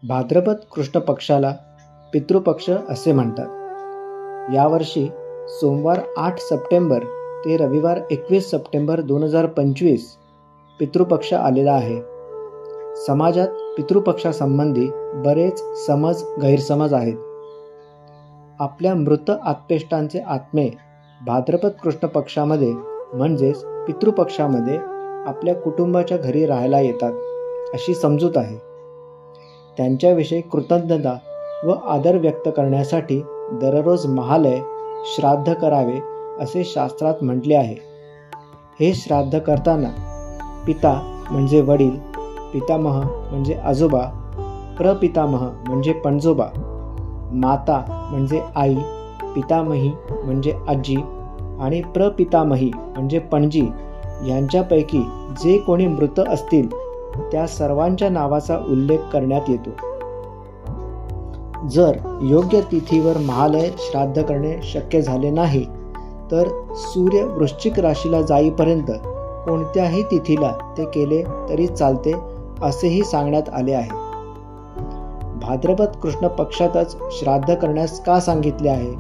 भाद्रपद कृष्ण पक्षाला पितृपक्ष असे म्हणतात. यावर्षी सोमवार 8 सप्टेंबर ते रविवार 21 सप्टेंबर 2025 पितृपक्ष आलेला आहे. समाजात पितृपक्षासंबंधी बरेच समज गैरसमज आहेत. आपल्या मृत आत्पेष्टांचे आत्मे भाद्रपद कृष्ण पक्षामध्ये म्हणजेच पितृपक्षामध्ये आपल्या कुटुंबाच्या घरी राहायला येतात अशी समजूत आहे. त्यांच्याविषयी कृतज्ञता व आदर व्यक्त करण्यासाठी दररोज महालय श्राद्ध करावे असे शास्त्रात म्हटले आहे. हे श्राद्ध करताना पिता म्हणजे वडील, पितामह म्हणजे आजोबा, प्रपितामह म्हणजे पणजोबा, माता म्हणजे आई, पितामही म्हणजे आजी आणि प्रपितामही म्हणजे पणजी यांच्यापैकी जे कोणी मृत असतील त्या सर्वांच्या नावाचा उल्लेख करण्यात येतो. जर योग्य तिथीवर महालय श्राद्ध करणे शक्य झाले नाही तर सूर्य वृश्चिक राशीला जाईपर्यंत कोणत्याही तिथीला ते केले तरी चालते असेही सांगण्यात आले आहे. भाद्रपद कृष्ण पक्षातच श्राद्ध करण्यास का सांगितले आहे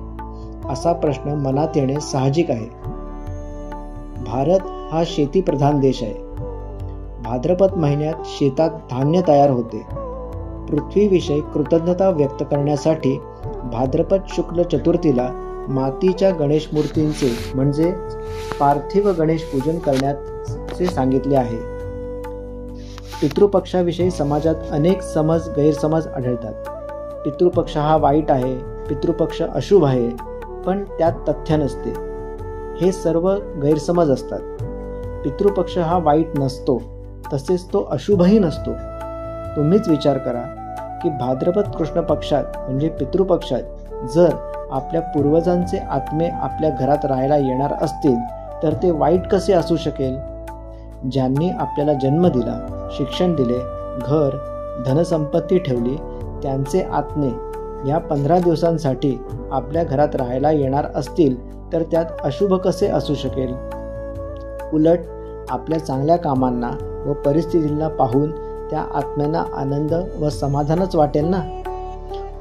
असा प्रश्न मनात येणे साहजिक आहे. भारत हा शेतीप्रधान देश आहे. भाद्रपद महिन्यात शेतात धान्य तयार होते. पृथ्वीविषयी कृतज्ञता व्यक्त करण्यासाठी भाद्रपद शुक्ल चतुर्थीला मातीच्या गणेश मूर्तींचे म्हणजे पार्थिव गणेश पूजन करण्याचे सांगितले आहे. पितृपक्षाविषयी समाजात अनेक समज गैरसमज आढळतात. पितृपक्ष हा वाईट आहे, पितृपक्ष अशुभ आहे, पण त्यात तथ्य नसते. हे सर्व गैरसमज असतात. पितृपक्ष हा वाईट नसतो, तसेच तो अशुभही नसतो. तुम्हीच विचार करा की भाद्रपद कृष्ण पक्षात म्हणजे पितृपक्षात जर आपल्या पूर्वजांचे आत्मे आपल्या घरात राहायला येणार असतील तर ते वाईट कसे असू शकेल? ज्यांनी आपल्याला जन्म दिला, शिक्षण दिले, घर, धनसंपत्ती ठेवली, त्यांचे आत्मे या 15 दिवसांसाठी आपल्या घरात राहायला येणार असतील तर त्यात अशुभ कसे असू शकेल? उलट आपल्या चांगल्या कामांना व परिस्थितींना पाहून त्या आत्म्यांना आनंद व समाधानच वाटेल ना.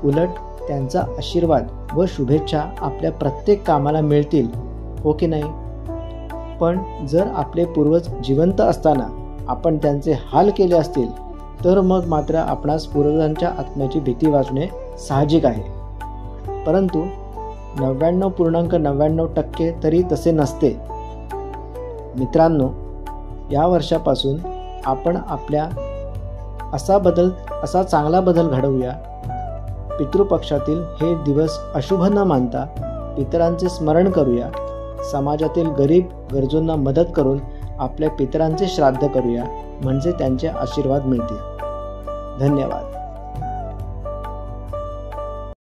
उलट त्यांचा आशीर्वाद व शुभेच्छा आपल्या प्रत्येक कामाला मिळतील, हो की नाही? पण जर आपले पूर्वज जिवंत असताना आपण त्यांचे हाल केले असतील तर मग मात्र आपणास पूर्वजांच्या आत्म्याची भीती वाटणे साहजिक आहे. परंतु 99.99% तरी तसे नसते. मित्रांनो, या वर्षापासून आपण आपल्या असा चांगला बदल घडवूया. पितृपक्षातील हे दिवस अशुभ न मानता पितरांचे स्मरण करूया. समाजातील गरीब गरजूंना मदत करून आपल्या पितरांचे श्राद्ध करूया, म्हणजे त्यांचे आशीर्वाद मिळतील. धन्यवाद.